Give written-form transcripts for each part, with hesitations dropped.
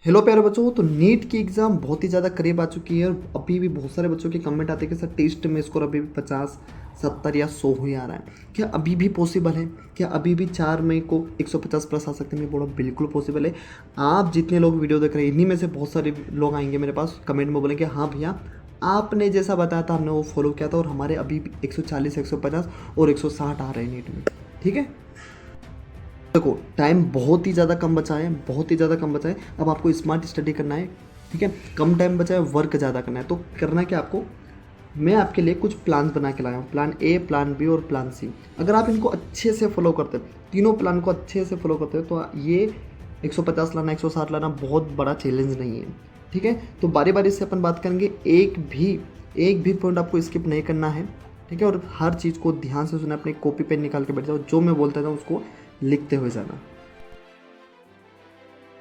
Hello प्यारे बच्चों। तो नीट की एग्ज़ाम बहुत ही ज़्यादा करीब आ चुकी है और अभी भी बहुत सारे बच्चों के कमेंट आते हैं कि सर टेस्ट में स्कोर अभी भी 50, 70 या 100 ही आ रहा है। क्या अभी भी पॉसिबल है? क्या अभी भी 4 मई को 150 प्लस आ सकते हैं? मैं बोला बिल्कुल पॉसिबल है। आप जितने लोग वीडियो देख रहे हैं इन्हीं में से बहुत सारे लोग आएंगे मेरे पास कमेंट में बोलेंगे हाँ भैया आपने जैसा बताया था हमने वो फॉलो किया था और हमारे अभी भी 140, 150 और 160 आ रहे हैं नीट में। ठीक है, देखो टाइम बहुत ही ज़्यादा कम बचा है, बहुत ही ज़्यादा कम बचा है। अब आपको स्मार्ट स्टडी करना है। ठीक है, कम टाइम बचा है, वर्क ज़्यादा करना है। तो करना क्या आपको, मैं आपके लिए कुछ प्लान बना के लाया हूँ, प्लान ए, प्लान बी और प्लान सी। अगर आप इनको अच्छे से फॉलो करते हो, तीनों प्लान को अच्छे से फॉलो करते हो, तो ये 150 लाना, 160 लाना बहुत बड़ा चैलेंज नहीं है। ठीक है, तो बारी बारी से अपन बात करेंगे। एक भी पॉइंट आपको स्किप नहीं करना है। ठीक है, और हर चीज़ को ध्यान से सुना, अपनी कॉपी पेन निकाल के बैठ जाओ, जो मैं बोलता था उसको लिखते हुए जाना।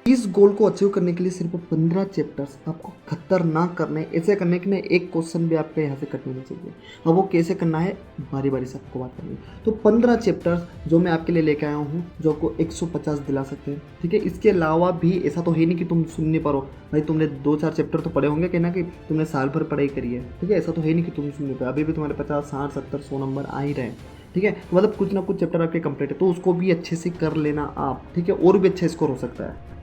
इस गोल को अचीव करने के लिए सिर्फ 15 चैप्टर्स आपको खतरनाक करने हैं। ऐसे करने के लिए एक क्वेश्चन भी आपके यहाँ से कटने नहीं चाहिए। अब वो कैसे करना है बारी बारी से आपको बात करनी है। तो 15 चैप्टर्स जो मैं आपके लिए लेके आया हूँ, जो आपको 150 दिला सकते हैं। ठीक है, इसके अलावा भी ऐसा तो है नहीं कि तुम सुन नहीं पारो। भाई तुमने 2-4 चैप्टर तो पढ़े होंगे, कहना कि तुमने साल भर पढ़ाई करी है। ठीक है, ऐसा तो है नहीं कि तुम सुन नहीं पाए। अभी भी तुम्हारे 50, 60, 70, 100 नंबर आ ही रहे हैं। ठीक है, तो मतलब कुछ ना कुछ चैप्टर आपके कंप्लीट है, तो उसको भी अच्छे से कर लेना आप। ठीक है, और भी अच्छा स्कोर हो सकता है।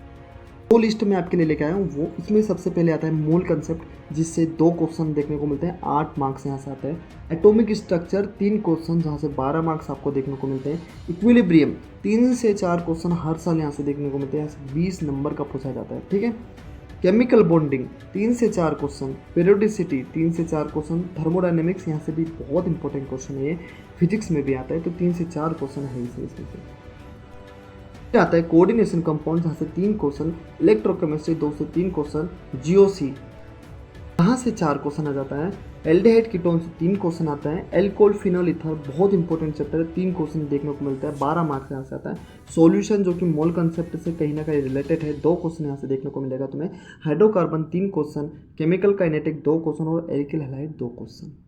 दो लिस्ट में आपके लिए लेके आया हूँ। वो इसमें सबसे पहले आता है मूल कंसेप्ट, जिससे 2 क्वेश्चन देखने को मिलते हैं, 8 मार्क्स यहाँ से आते हैं। एटॉमिक स्ट्रक्चर 3 क्वेश्चन, जहाँ से 12 मार्क्स आपको देखने को मिलते हैं। इक्विलिब्रियम 3 से 4 क्वेश्चन हर साल यहाँ से देखने को मिलते हैं, यहाँ से 20 नंबर का पूछा जाता है। ठीक है, केमिकल बॉन्डिंग 3 से 4 क्वेश्चन, पेरियोडिसिटी 3 से 4 क्वेश्चन, थर्मोडायनेमिक्स यहाँ से भी बहुत इंपॉर्टेंट क्वेश्चन है, ये फिजिक्स में भी आता है, तो 3 से 4 क्वेश्चन है इसमें से। आता है कोऑर्डिनेशन कंपाउंड, जहाँ से 3 क्वेश्चन, इलेक्ट्रोकेमिस्ट्री 2 से 3 क्वेश्चन, जीओसी यहाँ से 4 क्वेश्चन आ जाता है, एल्डिहाइड कीटोन से 3 क्वेश्चन आता है, एल्कोहल फिनोल ईथर बहुत इंपॉर्टेंट चैप्टर है, 3 क्वेश्चन देखने को मिलता है, 12 मार्क्स यहाँ से आता है। सॉल्यूशन जो कि मोल कंसेप्ट से कहीं ना कहीं रिलेटेड है, 2 क्वेश्चन यहाँ से देखने को मिलेगा तुम्हें। Hydrocarbon 3 question, chemical kinetic 2 question और एल्किल हैलाइड 2 क्वेश्चन।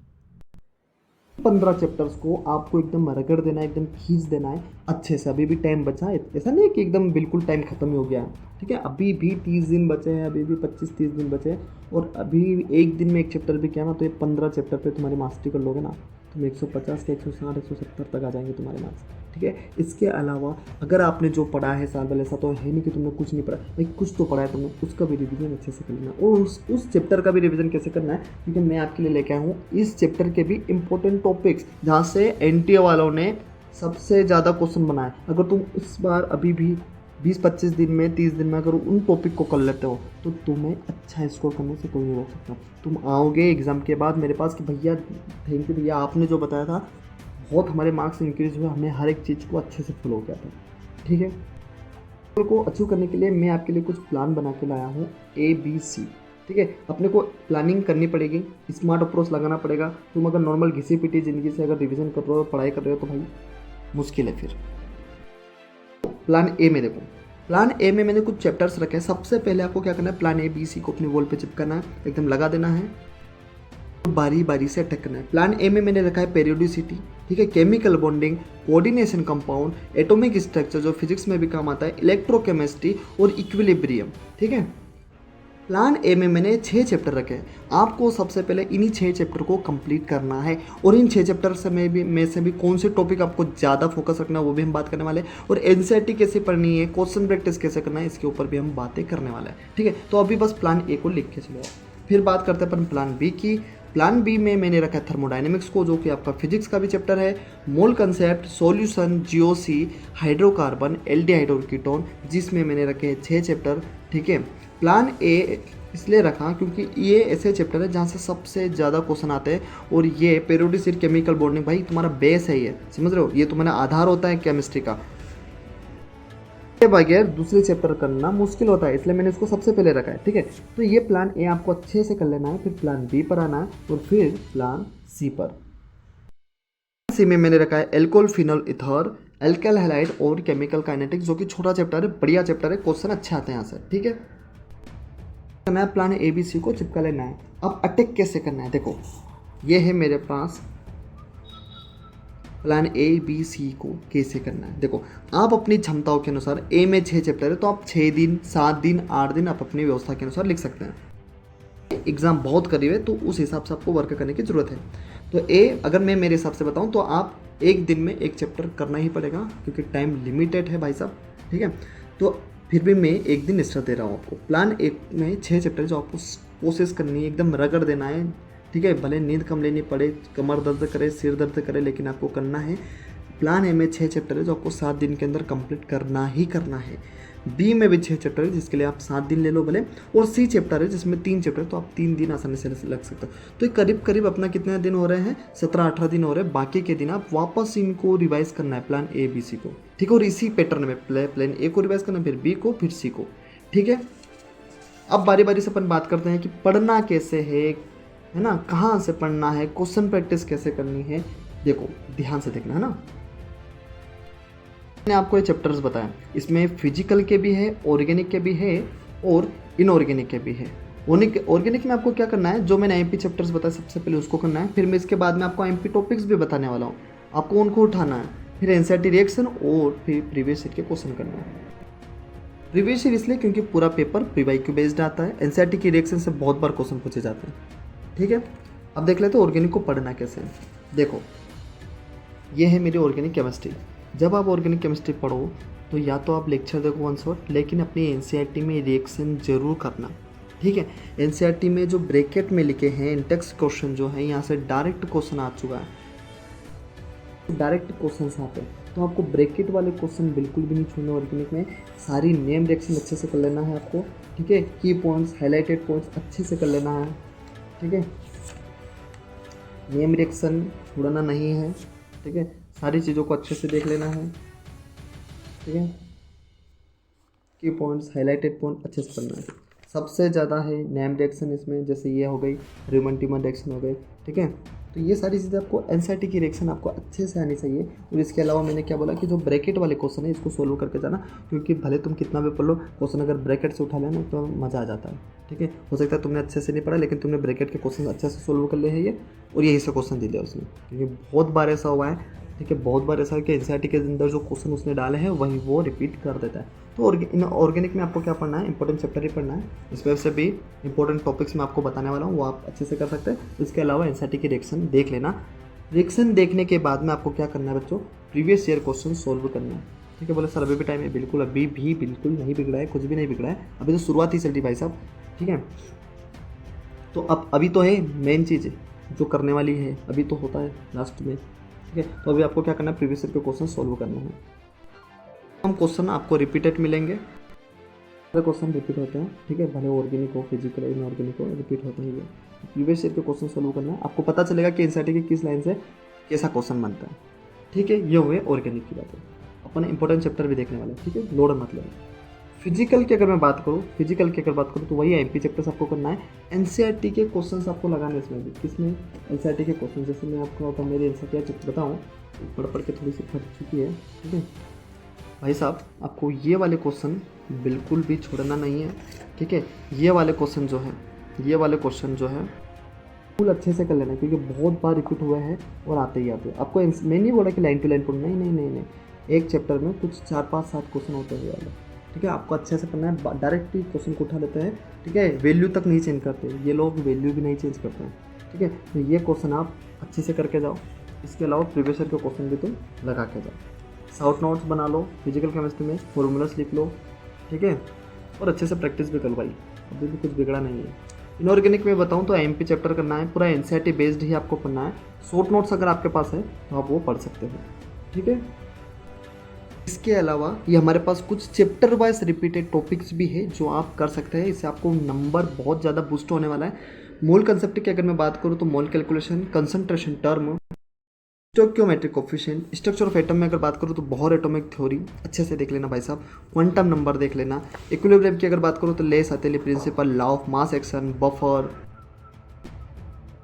15 चैप्टर्स को आपको एकदम रगड़ देना है, एकदम खींच देना है अच्छे से। अभी भी टाइम बचा है, ऐसा नहीं है कि एकदम बिल्कुल टाइम खत्म ही हो गया है। ठीक है, अभी भी 30 दिन बचे हैं, अभी भी 25-30 दिन बचे हैं, और अभी एक दिन में एक चैप्टर भी किया ना, तो ये 15 चैप्टर पे तुम्हारी मास्टरी कर लोगे ना, तुम 150 के 160, 170 तक आ जाएंगे तुम्हारे मार्क्स। ठीक है, इसके अलावा अगर आपने जो पढ़ा है साल भर, ऐसा तो है नहीं कि तुमने कुछ नहीं पढ़ा भाई, कुछ तो पढ़ा है तुमने, उसका भी रिवीजन अच्छे से कर लेना। और उस चैप्टर का भी रिवीजन कैसे करना है, क्योंकि मैं आपके लिए लेके आया हूँ इस चैप्टर के भी इंपॉर्टेंट टॉपिक्स, जहाँ से एनटीए वालों ने सबसे ज़्यादा क्वेश्चन बनाए। अगर तुम इस बार अभी भी 20-25 दिन में, 30 दिन में अगर उन टॉपिक को कर लेते हो, तो तुम्हें अच्छा स्कोर करने से कोई नहीं रोक सकता। तुम आओगे एग्ज़ाम के बाद मेरे पास कि भैया थैंक यू भैया, आपने जो बताया था बहुत हमारे मार्क्स इंक्रीज हुए, हमने हर एक चीज़ को अच्छे से फॉलो किया था। ठीक है, को अचीव करने के लिए मैं आपके लिए कुछ प्लान बना के लाया हूँ, ABC। ठीक है, अपने को प्लानिंग करनी पड़ेगी, स्मार्ट अप्रोच लगाना पड़ेगा। तुम अगर नॉर्मल घिसी पिटी ज़िंदगी से अगर रिवीजन कर रहे हो, पढ़ाई कर रहे हो, तो भाई मुश्किल है फिर। प्लान ए में देखो, प्लान ए में मैंने कुछ चैप्टर्स रखे हैं। सबसे पहले आपको क्या करना है, प्लान ABC को अपनी वॉल पे चिपकाना है, एकदम लगा देना है, बारी बारी से अटैक करना है। प्लान ए में मैंने रखा है पेरियोडिसिटी, ठीक है, chemical bonding, coordination compound, atomic structure जो फिजिक्स में भी काम आता है, इलेक्ट्रोकेमिस्ट्री और इक्विलिब्रियम। ठीक है, प्लान ए में मैंने 6 चैप्टर रखे हैं। आपको सबसे पहले इन्हीं 6 चैप्टर को कंप्लीट करना है, और इन 6 चैप्टर से में से भी कौन से टॉपिक आपको ज़्यादा फोकस रखना है वो भी हम बात करने वाले हैं, और एनसीईआरटी कैसे पढ़नी है, क्वेश्चन प्रैक्टिस कैसे करना है, इसके ऊपर भी हम बातें करने वाले हैं। ठीक है, तो अभी बस प्लान ए को लिख के चलो। फिर बात करते हैं अपन प्लान बी की। प्लान बी में मैंने रखा है थर्मोडायनेमिक्स को, जो कि आपका फिजिक्स का भी चैप्टर है, मोल concept, solution, GOC, hydrocarbon, aldehyde और कीटोन, जिसमें मैंने रखे हैं 6 चैप्टर। ठीक है, प्लान ए इसलिए रखा क्योंकि ये ऐसे चैप्टर है जहाँ से सबसे ज़्यादा क्वेश्चन आते हैं, और ये पेरियोडिसिटी, केमिकल बॉन्डिंग भाई तुम्हारा बेस है, ये समझ रहे हो, ये तुम्हारा आधार होता है केमिस्ट्री का। के बगैर दूसरे चैप्टर करना मुश्किल होता है, इसलिए मैंने इसको सबसे पहले रखा है। ठीक है, तो ये प्लान ए आपको अच्छे से कर लेना है, फिर प्लान बी पर आना है, और फिर प्लान सी पर। सी में मैंने रखा है alcohol phenol ether, alkyl halide और केमिकल काइनेटिक्स, जो कि छोटा चैप्टर है, बढ़िया चैप्टर है, क्वेश्चन अच्छे आते हैं यहाँ से। ठीक है, मैं प्लान ABC को चिपका लेना है। अब अटैक कैसे करना है, देखो ये है मेरे पास प्लान ए बी सी को कैसे करना है। देखो आप अपनी क्षमताओं के अनुसार, ए में 6 चैप्टर है तो आप 6 दिन, 7 दिन, 8 दिन आप अपनी व्यवस्था के अनुसार लिख सकते हैं। एग्ज़ाम बहुत करीब है तो उस हिसाब से आपको वर्क करने की ज़रूरत है। तो ए अगर मैं मेरे हिसाब से बताऊं तो आप एक दिन में एक चैप्टर करना ही पड़ेगा क्योंकि टाइम लिमिटेड है भाई साहब, ठीक है। तो फिर भी मैं एक दिन एक्स्ट्रा दे रहा हूँ आपको। प्लान ए में 6 चैप्टर जो आपको कोशिश करनी है, एकदम रगड़ देना है, ठीक है। भले नींद कम लेनी पड़े, कमर दर्द करे, सिर दर्द करे, लेकिन आपको करना है। प्लान ए में 6 चैप्टर है जो आपको 7 दिन के अंदर कंप्लीट करना ही करना है। बी में भी 6 चैप्टर है जिसके लिए आप 7 दिन ले लो भले, और सी चैप्टर है जिसमें 3 चैप्टर है तो आप 3 दिन आसानी से लग सकते हो। तो ये करीब करीब अपना कितने दिन हो रहे हैं, 17-18 दिन हो रहे हैं। बाकी के दिन आप वापस इनको रिवाइज करना है, प्लान ए बी सी को, ठीक है। और इसी पैटर्न में प्लान ए को रिवाइज करना, फिर बी को, फिर सी को, ठीक है। अब बारी बारी से अपन बात करते हैं कि पढ़ना कैसे है ना, कहाँ से पढ़ना है, क्वेश्चन प्रैक्टिस कैसे करनी है। देखो ध्यान से देखना है ना, मैंने आपको ये चैप्टर्स बताया, इसमें फिजिकल के भी है, ऑर्गेनिक के भी है और इनऑर्गेनिक के भी है। ऑर्गेनिक में आपको क्या करना है, जो मैंने एमपी चैप्टर्स बताया सबसे पहले उसको करना है, फिर मैं इसके बाद में आपको एमपी टॉपिक्स भी बताने वाला हूँ, आपको उनको उठाना है, फिर एनसीईआरटी रिएक्शन और फिर प्रीवियस ईयर के क्वेश्चन करना है। प्रीवियस ईयर इसलिए क्योंकि पूरा पेपर प्रीवाईक्यू बेस्ड आता है, एनसीईआरटी की रिएक्शन से बहुत बार क्वेश्चन पूछे जाते हैं, ठीक है। अब देख लेते हैं ऑर्गेनिक को पढ़ना कैसे है। देखो ये है मेरी ऑर्गेनिक केमिस्ट्री। जब आप ऑर्गेनिक केमिस्ट्री पढ़ो तो या तो आप लेक्चर देखो वन शॉट, लेकिन अपनी एनसीईआरटी में रिएक्शन जरूर करना, ठीक है। एनसीईआरटी में जो ब्रैकेट में लिखे हैं इंटेक्स क्वेश्चन जो है, यहाँ से डायरेक्ट क्वेश्चन आ चुका है, डायरेक्ट क्वेश्चन आते हैं, तो आपको ब्रैकेट वाले क्वेश्चन बिल्कुल भी नहीं छोड़ने। ऑर्गेनिक में सारी नेम रिएक्शन अच्छे से कर लेना है आपको, ठीक है। की पॉइंट्स, हाईलाइटेड पॉइंट्स अच्छे से कर लेना है, ठीक है। नेम रिएक्शन छोड़ना नहीं है, ठीक है। सारी चीज़ों को अच्छे से देख लेना है, ठीक है। की पॉइंट्स, हाईलाइटेड पॉइंट अच्छे से पढ़ना है। सबसे ज़्यादा है नेम रिएक्शन इसमें, जैसे ये हो गई, रीमन टीमन रिएक्शन हो गई, ठीक है। तो ये सारी चीज़ें आपको एनसीईआरटी की रिएक्शन आपको अच्छे से आनी चाहिए। और इसके अलावा मैंने क्या बोला कि जो ब्रैकेट वाले क्वेश्चन है इसको सोल्व करके जाना, क्योंकि भले तुम कितना भी पढ़ लो, क्वेश्चन अगर ब्रैकेट से उठा लेना तो मज़ा आ जाता है, ठीक है। हो सकता है तुमने अच्छे से नहीं पढ़ा लेकिन तुमने ब्रैकेट के क्वेश्चन अच्छे से सोल्व कर लिए हैं ये, और यही से क्वेश्चन दिए उसमें, क्योंकि बहुत बार ऐसा हुआ है, ठीक है। बहुत बार ऐसा है कि एनसीईआरटी के अंदर जो क्वेश्चन उसने डाले हैं वही वो रिपीट कर देता है। तो ऑर्गेनिक में आपको क्या पढ़ना है, इंपॉर्टेंट चैप्टर ही पढ़ना है। इस वजह से भी इंपॉर्टेंट टॉपिक्स मैं आपको बताने वाला हूँ, वो आप अच्छे से कर सकते हैं। इसके अलावा एनसीईआरटी की रिएक्शन देख लेना। रिएक्शन देखने के बाद में आपको क्या करना है बच्चों, प्रीवियस ईयर क्वेश्चन सोल्व करना है, ठीक है। बोले सर अभी भी टाइम है, बिल्कुल अभी भी बिल्कुल नहीं बिगड़ा है, कुछ भी नहीं बिगड़ा है, अभी तो शुरुआत ही चल रही भाई साहब, ठीक है। तो अब अभी तो है मेन चीज़ जो करने वाली है, अभी तो होता है लास्ट में, ठीक है। तो अभी आपको क्या करना है, प्रीवियस ईयर के क्वेश्चन सोल्व करना है। हम क्वेश्चन आपको रिपीटेड मिलेंगे, क्वेश्चन रिपीट होते हैं, ठीक है। भले ऑर्गेनिक हो, फिजिकल हो, इनऑर्गेनिक हो, रिपीट होता ही है। प्रीवियस ईयर के क्वेश्चन सोल्व करना है, आपको पता चलेगा कि एनसीईआरटी की किस लाइन से कैसा क्वेश्चन बनता है, ठीक है। ये हुए ऑर्गेनिक की बात है। अपन इंपॉर्टेंट चैप्टर भी देखने वाले हैं, ठीक है, लोड मत लेना। फिजिकल की अगर मैं बात करूँ, तो वही एमपी चैप्टर्स आपको करना है। एनसीईआरटी के क्वेश्चंस आपको लगाने इसमें भी, किसमें, एनसीईआरटी के क्वेश्चन। जैसे मैं आपको मेरी एनसीईआरटी चैप्टर बताऊँ, पढ़ के थोड़ी सी फट चुकी है, ठीक है भाई साहब। आपको ये वाले क्वेश्चन बिल्कुल भी छोड़ना नहीं है, ठीक है। ये वाले क्वेश्चन जो है बिल्कुल अच्छे से कर लेना, क्योंकि बहुत बार रिपीट हुआ है और आते ही आते हैं। आपको मैं नहीं बोला कि लाइन टू लाइन पढ़ना, नहीं, एक चैप्टर में कुछ 4-5-7 क्वेश्चन होते हैं वाले, ठीक है। आपको अच्छे से पढ़ना है, डायरेक्टली क्वेश्चन को उठा लेते हैं, ठीक है। वैल्यू तक नहीं चेंज करते, ये लोग वैल्यू भी नहीं चेंज करते हैं, ठीक है। तो ये क्वेश्चन आप अच्छे से करके जाओ। इसके अलावा प्रीवियस ईयर के क्वेश्चन भी तुम लगा के जाओ, शॉर्ट नोट्स बना लो, फिजिकल केमिस्ट्री में फॉर्मूलास लिख लो, ठीक है। और अच्छे से प्रैक्टिस भी कर लो भाई, अभी भी कुछ बिगड़ा नहीं है। इनऑर्गेनिक में बताऊं तो एमपी चैप्टर करना है, पूरा एनसीईआरटी बेस्ड ही आपको पढ़ना है। शॉर्ट नोट्स अगर आपके पास है तो आप वो पढ़ सकते हो, ठीक है। इसके अलावा ये हमारे पास कुछ चैप्टर वाइज रिपीटेड टॉपिक्स भी है जो आप कर सकते हैं, इससे आपको नंबर बहुत ज़्यादा बूस्ट होने वाला है। मोल कंसेप्ट की अगर मैं बात करूँ तो mole calculation, concentration term, stoichiometric coefficient, structure of atom में अगर बात करूँ तो बोहर एटॉमिक थ्योरी अच्छे से देख लेना भाई साहब, क्वांटम नंबर देख लेना। इक्विलिब्रियम की अगर बात करूँ तो Le Chatelier's principle, law of mass action, buffer,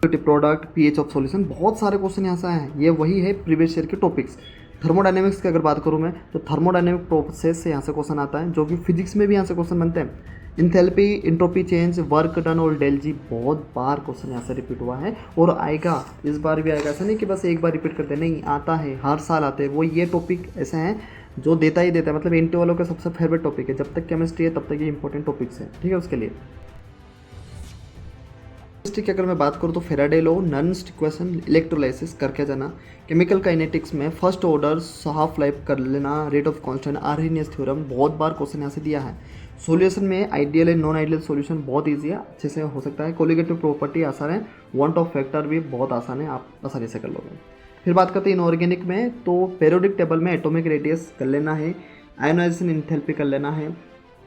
product, pH of solution, बहुत सारे क्वेश्चन यहाँ से आए हैं। ये वही है प्रीवियस ईयर के टॉपिक्स। थर्मोडायनेमिक्स की अगर बात करूँ मैं तो थर्मोडायनेमिक प्रोसेस से यहाँ से क्वेश्चन आता है, जो कि फिजिक्स में भी यहाँ से क्वेश्चन बनते हैं। Enthalpy, entropy change, work done और डेल जी, बहुत बार क्वेश्चन यहाँ से रिपीट हुआ है और आएगा, इस बार भी आएगा। ऐसा नहीं कि बस एक बार रिपीट करते, नहीं, आता है, हर साल आते हैं। वो ये टॉपिक ऐसे हैं जो देता ही देता है, मतलब एनटी वालों का सबसे फेवरेट टॉपिक है। जब तक केमिस्ट्री है तब तक ये इंपॉर्टेंट टॉपिक्स है, ठीक है। उसके लिए केमिस्ट्री की अगर मैं बात करूँ तो फेराडे लॉ, नर्न्स इक्वेशन, इलेक्ट्रोलाइसिस करके जाना। केमिकल काइनेटिक्स में फर्स्ट ऑर्डर हाफ लाइफ कर लेना, rate of constant, Arrhenius theorem, बहुत बार क्वेश्चन यहाँ से दिया है। सॉल्यूशन में ideal and non ideal solution बहुत इजी है, अच्छे से हो सकता है। कोलिगेटिव प्रॉपर्टी आसान है, वांट ऑफ फैक्टर भी बहुत आसान है, आप आसानी से कर लोगे। फिर बात करते हैं इनऑर्गेनिक में, तो पेरियोडिक टेबल में एटॉमिक रेडियस कर लेना है, आयोनाइजेशन इंथैल्पी कर लेना है,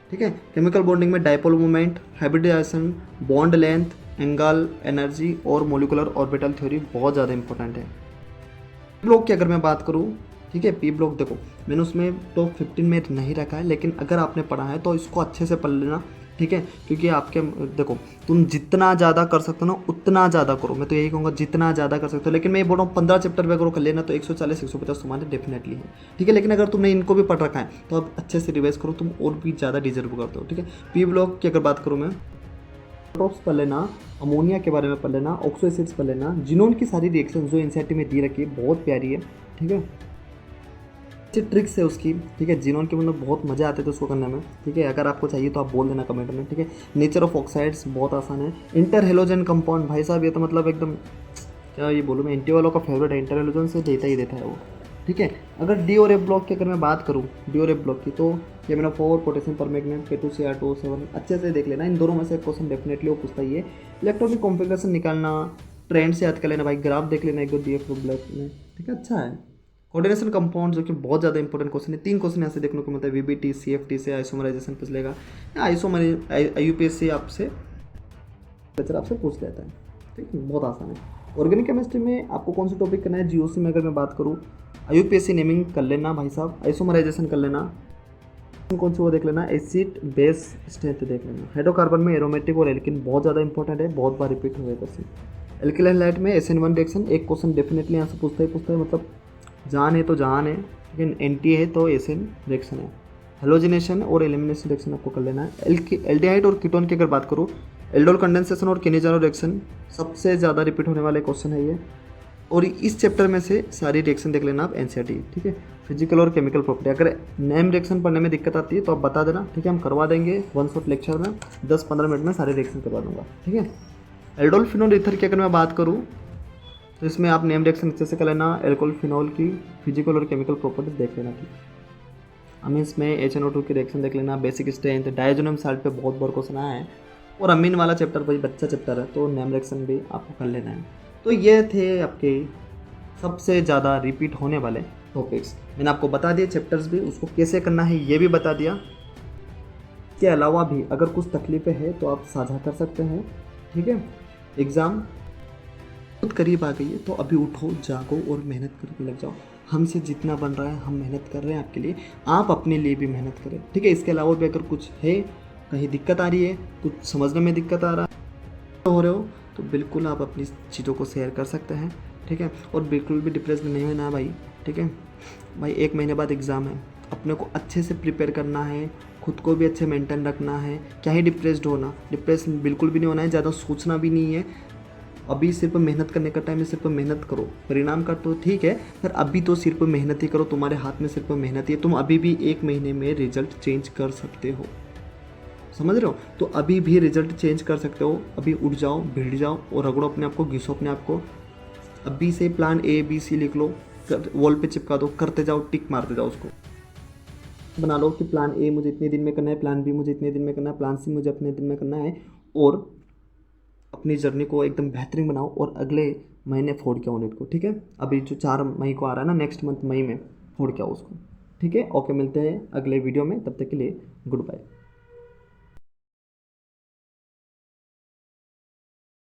ठीक है। केमिकल बॉन्डिंग में dipole moment, hybridization, bond length, angle, energy और मोलिकुलर ऑर्बिटल थ्योरी बहुत ज़्यादा इंपॉर्टेंट है। पी ब्लॉक की अगर मैं बात करूँ, ठीक है, पी ब्लॉक देखो मैंने उसमें टॉप 15 में नहीं रखा है, लेकिन अगर आपने पढ़ा है तो इसको अच्छे से पढ़ लेना, ठीक है। क्योंकि आपके देखो, तुम जितना ज़्यादा कर सकते हो ना उतना ज़्यादा करो, मैं तो यही कहूँगा जितना ज़्यादा कर सकते हो। लेकिन मैं ये बोल रहा हूँ 15 चैप्टर वगैरह कर लेना तो 140-150 तुम्हारे डेफिनेटली है, ठीक है। लेकिन अगर तुमने इनको भी पढ़ रखा है तो आप अच्छे से रिवाइज करो, तुम और भी ज़्यादा डिजर्व करते हो, ठीक है। पी ब्लॉक की अगर बात करूँ मैं, टॉप्स पढ़ लेना, अमोनिया के बारे में पढ़ लेना, ऑक्सो एसिड्स पढ़ लेना, जिनोन की सारी रिएक्शन जो एनसीईआरटी में दी रखी है बहुत प्यारी है, ठीक है। अच्छी ट्रिक्स है उसकी, ठीक है। जिनोन के मतलब बहुत मज़ा आते थे उसको करने में, ठीक है। अगर आपको चाहिए तो आप बोल देना कमेंट में, ठीक है। नेचर ऑफ ऑक्साइड्स बहुत आसान है। इंटर हेलोजन कंपाउंड, भाई साहब ये तो मतलब एकदम क्या ये बोलूँ मैं, एंटी वालों का फेवरेट है, इंटर हेलोजन से देता ही देता है वो, ठीक है। अगर डी और एफ ब्लॉक की अगर मैं बात करूँ, डी और एफ ब्लॉक की, तो ये मेरा 4 पोटेशियम परमैंगनेट, K2Cr2O7, अच्छे से देख लेना। इन दोनों में से क्वेश्चन डेफिनेटली वो पूछता ही है। इलेक्ट्रॉनिक कॉन्फ़िगरेशन निकालना, ट्रेंड से याद कर लेना भाई, ग्राफ देख लेना एक दो डी एफ ब्लॉक में, ठीक है, अच्छा है। कोऑर्डिनेशन कंपाउंड जो कि बहुत ज़्यादा इंपॉर्टेंट क्वेश्चन है, 3 क्वेश्चन यहाँ से देखने को मिलता है। वीबीटी, सीएफटी से आइसोमराइजेशन पूछ लेगा, आईयूपीएससी आपसे लेक्चर आपसे पूछ लेता है, ठीक है, बहुत आसान है। ऑर्गेनिक केमिस्ट्री में आपको कौन सा टॉपिक करना है, जीओसी में अगर मैं बात करूँ, आईयूपीएससी नेमिंग कर लेना भाई साहब, आइसोमराइजेशन कर लेना, कौन सी वो देख लेना, एसिड बेस स्ट्रेंथ देख लेना। हाइड्रोकार्बन में एरोमेटिक और एल्किन बहुत ज़्यादा इंपॉर्टेंट है, बहुत बार रिपीट हुए क्वेश्चन। एल्किलाइन लाइट में SN1 रिएक्शन, एक क्वेश्चन डेफिनेटली यहाँ से पूछता है, मतलब जान है तो जान है, लेकिन एंटी है तो SN रिएक्शन है। हेलोजिनेशन और एलिमिनेशन रिएक्शन आपको कर लेना है। एल्डिहाइड और कीटोन की अगर बात करूँ, एल्डोल कंडेंसेशन और किनेजानो रिएक्शन सबसे ज़्यादा रिपीट होने वाले क्वेश्चन है ये, और इस चैप्टर में से सारी रिएक्शन देख लेना आप एनसीईआरटी, ठीक है। फिजिकल और केमिकल प्रॉपर्टी, अगर नेम रिएक्शन पढ़ने में दिक्कत आती है तो आप बता देना, ठीक है, हम करवा देंगे 1 शॉट लेक्चर में, 10-15 मिनट में सारे रिएक्शन करवा दूंगा, ठीक है। एल्डोल फिनोल ईथर की अगर मैं बात करूँ तो इसमें आप नेम रिएक्शन अच्छे से कर लेना, एल्कोहल फिनोल की फिजिकल और केमिकल प्रॉपर्टीज देख लेना, ठीक है। अमीन्स में HNO2 की रिएक्शन देख लेना, बेसिक स्ट्रेंथ, डायजोनियम साल्ट पे बहुत बार क्वेश्चन आया है, और अमीन वाला चैप्टर भाई बच्चा चैप्टर है तो नेम रिएक्शन भी आपको कर लेना है। तो ये थे आपके सबसे ज़्यादा रिपीट होने वाले टॉपिक्स, मैंने आपको बता दिए चैप्टर्स भी, उसको कैसे करना है ये भी बता दिया। इसके अलावा भी अगर कुछ तकलीफ़ें हैं तो आप साझा कर सकते हैं, ठीक है। एग्ज़ाम बहुत करीब आ गई है तो अभी उठो, जागो और मेहनत करके लग जाओ। हमसे जितना बन रहा है हम मेहनत कर रहे हैं आपके लिए, आप अपने लिए भी मेहनत करें, ठीक है। इसके अलावा भी अगर कुछ है, कहीं दिक्कत आ रही है, कुछ समझने में दिक्कत आ रहा हो रहे हो, तो बिल्कुल आप अपनी चीज़ों को शेयर कर सकते हैं, ठीक है। और बिल्कुल भी डिप्रेस नहीं होना भाई, ठीक है भाई। 1 महीने बाद एग्ज़ाम है, अपने को अच्छे से प्रिपेयर करना है, खुद को भी अच्छे मेंटेन रखना है। क्या ही डिप्रेस्ड होना, डिप्रेस बिल्कुल भी नहीं होना है, ज़्यादा सोचना भी नहीं है। अभी सिर्फ मेहनत करने का टाइम है, सिर्फ मेहनत करो, परिणाम का तो ठीक है, पर अभी तो सिर्फ मेहनत ही करो, तुम्हारे हाथ में सिर्फ मेहनत ही है। तुम अभी भी 1 महीने में रिजल्ट चेंज कर सकते हो, समझ रहे हो, तो अभी भी रिजल्ट चेंज कर सकते हो। अभी उठ जाओ, भिड़ जाओ और रगड़ो अपने आप को, घिसो अपने आप को। अभी से प्लान ABC लिख लो, वॉल पे चिपका दो, करते जाओ, टिक मारते जाओ, उसको बना लो कि प्लान A मुझे इतने दिन में करना है, प्लान B मुझे इतने दिन में करना है, प्लान C मुझे अपने दिन में करना है, और अपनी जर्नी को एकदम बेहतरीन बनाओ और अगले महीने फोड़ के आओ नेट को, ठीक है। अभी जो 4 मई को आ रहा है ना, नेक्स्ट मंथ मई में फोड़ के आओ उसको, ठीक है। ओके, मिलते हैं अगले वीडियो में, तब तक के लिए गुड बाय।